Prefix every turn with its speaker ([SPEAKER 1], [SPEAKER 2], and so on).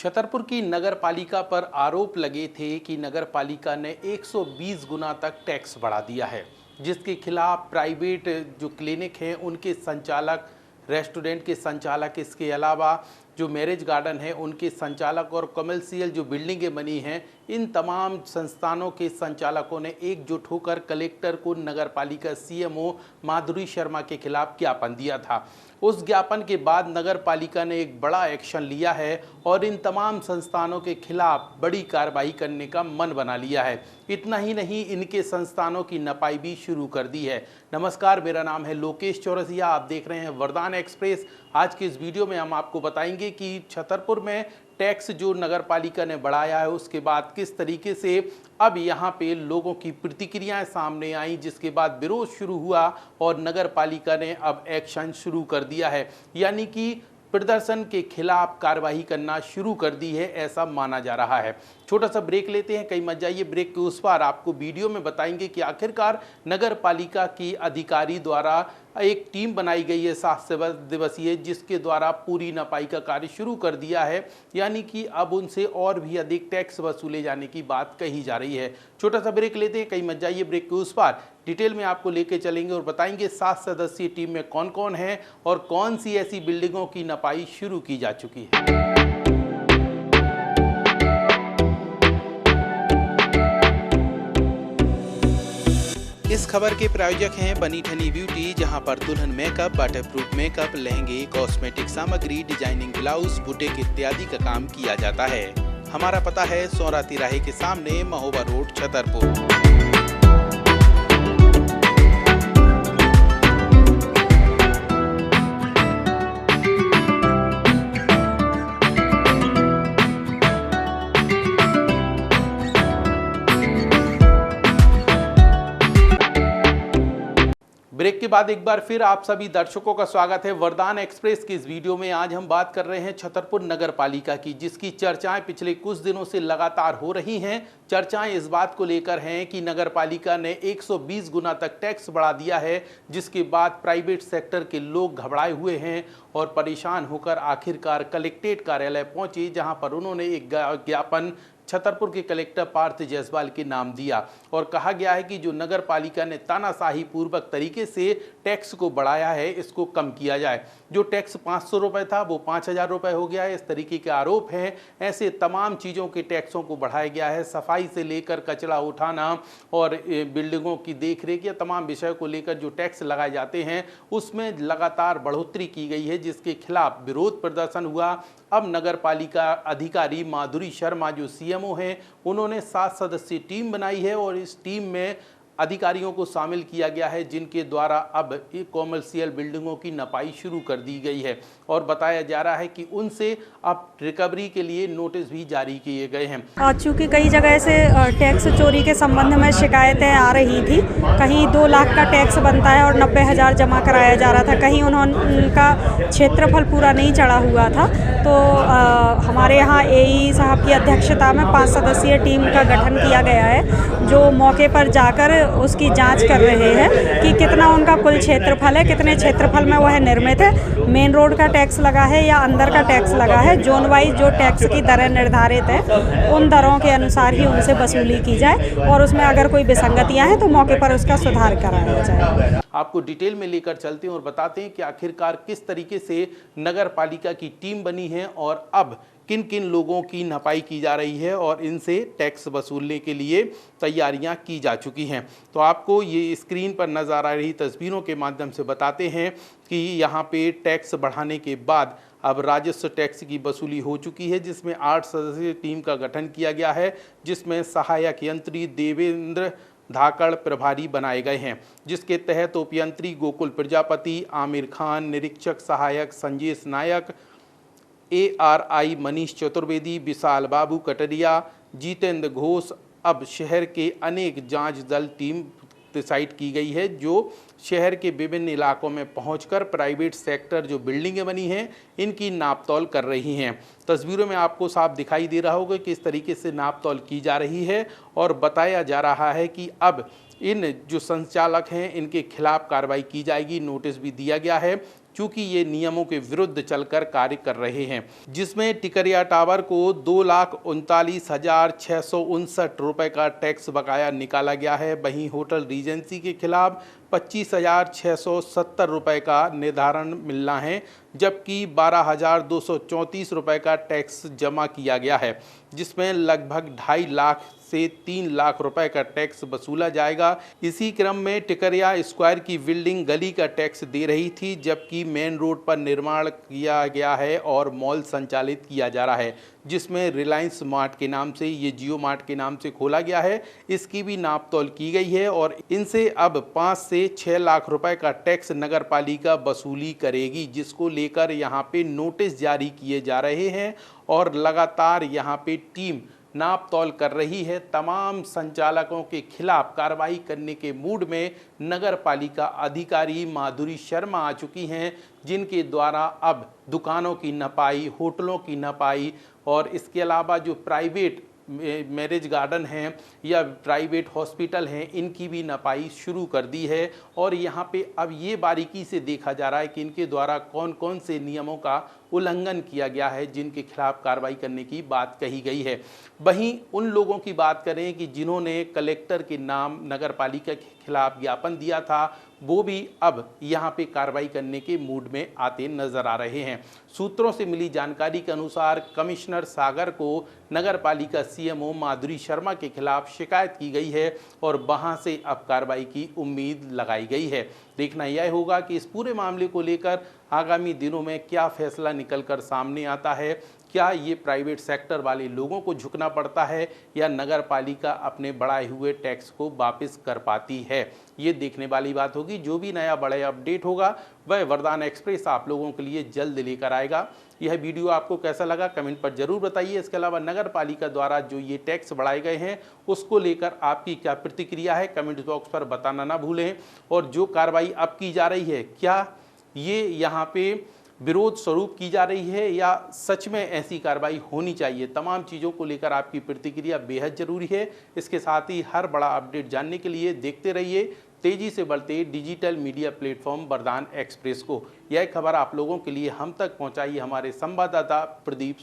[SPEAKER 1] छतरपुर की नगर पालिका पर आरोप लगे थे कि नगर पालिका ने 120 गुना तक टैक्स बढ़ा दिया है, जिसके खिलाफ प्राइवेट जो क्लिनिक हैं उनके संचालक, रेस्टोरेंट के संचालक, इसके अलावा जो मैरिज गार्डन है उनके संचालक और कमर्शियल जो बिल्डिंगें बनी हैं, इन तमाम संस्थानों के संचालकों ने एकजुट होकर कलेक्टर को नगर पालिका सीएमओ माधुरी शर्मा के खिलाफ ज्ञापन दिया था। उस ज्ञापन के बाद नगर पालिका ने एक बड़ा एक्शन लिया है और इन तमाम संस्थानों के खिलाफ बड़ी कार्रवाई करने का मन बना लिया है। इतना ही नहीं, इनके संस्थानों की नपाई भी शुरू कर दी है। नमस्कार, मेरा नाम है लोकेश चौरसिया, आप देख रहे हैं वरदान एक्सप्रेस। आज की इस वीडियो में हम आपको बताएंगे कि छतरपुर में टैक्स जो नगर पालिका ने बढ़ाया है उसके बाद किस तरीके से अब यहाँ पे लोगों की प्रतिक्रियाएं सामने आई, जिसके बाद विरोध शुरू हुआ और नगर पालिका ने अब एक्शन शुरू कर दिया है, यानी कि प्रदर्शन के खिलाफ कार्रवाई करना शुरू कर दी है, ऐसा माना जा रहा है। छोटा सा ब्रेक लेते हैं, कहीं मत जाइए। ब्रेक के उस पार आपको वीडियो में बताएंगे कि आखिरकार नगर पालिका की अधिकारी द्वारा एक टीम बनाई गई है 7 दिवसीय, जिसके द्वारा पूरी नपाई का कार्य शुरू कर दिया है, यानी कि अब उनसे और भी अधिक टैक्स वसूले जाने की बात कही जा रही है। छोटा सा ब्रेक लेते हैं, कहीं मत जाइए। ब्रेक के उस पार डिटेल में आपको लेके चलेंगे और बताएंगे 7 सदस्यीय टीम में कौन कौन है और कौन सी ऐसी बिल्डिंगों की नपाई शुरू की जा चुकी है। इस खबर के प्रायोजक हैं बनी ठनी ब्यूटी, जहां पर दुल्हन मेकअप, वाटरप्रूफ मेकअप, लहंगे, कॉस्मेटिक सामग्री, डिजाइनिंग ब्लाउज, बुटीक इत्यादि का काम किया जाता है। हमारा पता है सौरा तिराहे के सामने, महोबा रोड, छतरपुर। ब्रेक के बाद एक बार फिर आप सभी दर्शकों का स्वागत है वरदान एक्सप्रेस की इस वीडियो में। आज हम बात कर रहे हैं छतरपुर नगर पालिका की, जिसकी चर्चाएं पिछले कुछ दिनों से लगातार हो रही हैं। चर्चाएं इस बात को लेकर हैं कि नगर पालिका ने 120 गुना तक टैक्स बढ़ा दिया है, जिसके बाद प्राइवेट सेक्टर के लोग घबराए हुए हैं और परेशान होकर आखिरकार कलेक्ट्रेट कार्यालय पहुंचे, जहां पर उन्होंने एक ज्ञापन छतरपुर के कलेक्टर पार्थ जायसवाल के नाम दिया और कहा गया है कि जो नगर पालिका ने तानाशाही पूर्वक तरीके से टैक्स को बढ़ाया है, इसको कम किया जाए। जो टैक्स 500 रुपये था वो 5000 रुपये हो गया है, इस तरीके के आरोप हैं। ऐसे तमाम चीज़ों के टैक्सों को बढ़ाया गया है, सफाई से लेकर कचरा उठाना और बिल्डिंगों की देखरेख या तमाम विषय को लेकर जो टैक्स लगाए जाते हैं उसमें लगातार बढ़ोतरी की गई है, जिसके खिलाफ विरोध प्रदर्शन हुआ। अब नगर पालिका अधिकारी माधुरी शर्मा जो सीएमओ हैं, उन्होंने 7 सदस्यीय टीम बनाई है और इस टीम में अधिकारियों को शामिल किया गया है, जिनके द्वारा अब कॉमर्शियल बिल्डिंगों की नपाई शुरू कर दी गई है और बताया जा रहा है कि उनसे अब रिकवरी के लिए नोटिस भी जारी किए गए हैं।
[SPEAKER 2] चूँकि कई जगह से टैक्स चोरी के संबंध में शिकायतें आ रही थी, कहीं 2 लाख का टैक्स बनता है और 90,000 जमा कराया जा रहा था, कहीं उनका क्षेत्रफल पूरा नहीं चढ़ा हुआ था। तो हमारे यहाँ एई साहब की अध्यक्षता में 5 सदस्यीय टीम का गठन किया गया है, जो मौके पर जाकर उसकी जांच कर रहे हैं कि कितना उनका कुल क्षेत्रफल है, कितने क्षेत्रफल में वह निर्मित है, मेन रोड का टैक्स लगा है या अंदर का टैक्स लगा है। जोन वाइज जो टैक्स की दरें निर्धारित हैं, उन दरों के अनुसार ही उनसे वसूली की जाए और उसमें अगर कोई विसंगतियां हैं तो मौके पर उसका सुधार कराया जाए।
[SPEAKER 1] आपको डिटेल में लेकर चलते हैं और बताते हैं कि आखिरकार किस तरीके से नगर पालिका की टीम बनी है और अब किन किन लोगों की नपाई की जा रही है और इनसे टैक्स वसूलने के लिए तैयारियां की जा चुकी हैं। तो आपको ये स्क्रीन पर नज़र आ रही तस्वीरों के माध्यम से बताते हैं कि यहाँ पे टैक्स बढ़ाने के बाद अब राजस्व टैक्स की वसूली हो चुकी है, जिसमें 8 सदस्यीय टीम का गठन किया गया है, जिसमें सहायक यंत्री देवेंद्र धाकड़ प्रभारी बनाए गए हैं, जिसके तहत उपयंत्री गोकुल प्रजापति, आमिर खान, निरीक्षक सहायक संजेश नायक, ARI मनीष चतुर्वेदी, विशाल बाबू कटरिया, जितेंद्र घोष। अब शहर के अनेक जांच दल टीम डिसाइड की गई है, जो शहर के विभिन्न इलाकों में पहुंचकर प्राइवेट सेक्टर जो बिल्डिंगें बनी हैं इनकी नापतौल कर रही हैं। तस्वीरों में आपको साफ दिखाई दे रहा होगा कि इस तरीके से नापतौल की जा रही है और बताया जा रहा है कि अब इन जो संचालक हैं इनके खिलाफ कार्रवाई की जाएगी। नोटिस भी दिया गया है चूंकि ये नियमों के विरुद्ध चलकर कार्य कर रहे हैं, जिसमें टिकरिया टावर को 2,39,659 रुपए का टैक्स बकाया निकाला गया है। वहीं होटल रीजेंसी के खिलाफ 25,670 रुपए का निर्धारण मिलना है, जबकि 12,234 रुपए का टैक्स जमा किया गया है, जिसमें लगभग 2.5 लाख से 3 लाख रुपए का टैक्स वसूला जाएगा। इसी क्रम में टिकरिया स्क्वायर की बिल्डिंग गली का टैक्स दे रही थी, जबकि मेन रोड पर निर्माण किया गया है और मॉल संचालित किया जा रहा है, जिसमें रिलायंस मार्ट के नाम से, ये जियो मार्ट के नाम से खोला गया है। इसकी भी नाप तोल की गई है और इनसे अब 5 से 6 लाख रुपए का टैक्स नगर पालिका वसूली करेगी, जिसको लेकर यहाँ पे नोटिस जारी किए जा रहे हैं और लगातार यहाँ पे टीम नाप तौल कर रही है। तमाम संचालकों के खिलाफ कार्रवाई करने के मूड में नगर पालिका अधिकारी माधुरी शर्मा आ चुकी हैं, जिनके द्वारा अब दुकानों की नपाई, होटलों की नपाई और इसके अलावा जो प्राइवेट मैरिज गार्डन हैं या प्राइवेट हॉस्पिटल हैं, इनकी भी नपाई शुरू कर दी है। और यहाँ पे अब ये बारीकी से देखा जा रहा है कि इनके द्वारा कौन कौन से नियमों का उल्लंघन किया गया है, जिनके खिलाफ कार्रवाई करने की बात कही गई है। वहीं उन लोगों की बात करें कि जिन्होंने कलेक्टर के नाम नगर पालिका के खिलाफ ज्ञापन दिया था, वो भी अब यहाँ पे कार्रवाई करने के मूड में आते नजर आ रहे हैं। सूत्रों से मिली जानकारी के अनुसार कमिश्नर सागर को नगर पालिका सीएमओ माधुरी शर्मा के खिलाफ शिकायत की गई है और वहां से अब कार्रवाई की उम्मीद लगाई गई है। देखना यह होगा कि इस पूरे मामले को लेकर आगामी दिनों में क्या फैसला निकलकर सामने आता है। क्या ये प्राइवेट सेक्टर वाले लोगों को झुकना पड़ता है या नगर पालिका अपने बढ़ाए हुए टैक्स को वापस कर पाती है, ये देखने वाली बात होगी। जो भी नया बड़ा अपडेट होगा वह वरदान एक्सप्रेस आप लोगों के लिए जल्द लेकर आएगा। यह वीडियो आपको कैसा लगा कमेंट पर जरूर बताइए। इसके अलावा नगर पालिका द्वारा जो ये टैक्स बढ़ाए गए हैं उसको लेकर आपकी क्या प्रतिक्रिया है, कमेंट बॉक्स पर बताना ना भूलें। और जो कार्रवाई अब की जा रही है, क्या ये यहाँ पे विरोध स्वरूप की जा रही है या सच में ऐसी कार्रवाई होनी चाहिए, तमाम चीज़ों को लेकर आपकी प्रतिक्रिया बेहद ज़रूरी है। इसके साथ ही हर बड़ा अपडेट जानने के लिए देखते रहिए तेजी से बढ़ते डिजिटल मीडिया प्लेटफॉर्म वरदान एक्सप्रेस को। यह खबर आप लोगों के लिए हम तक पहुंचाई हमारे संवाददाता प्रदीप।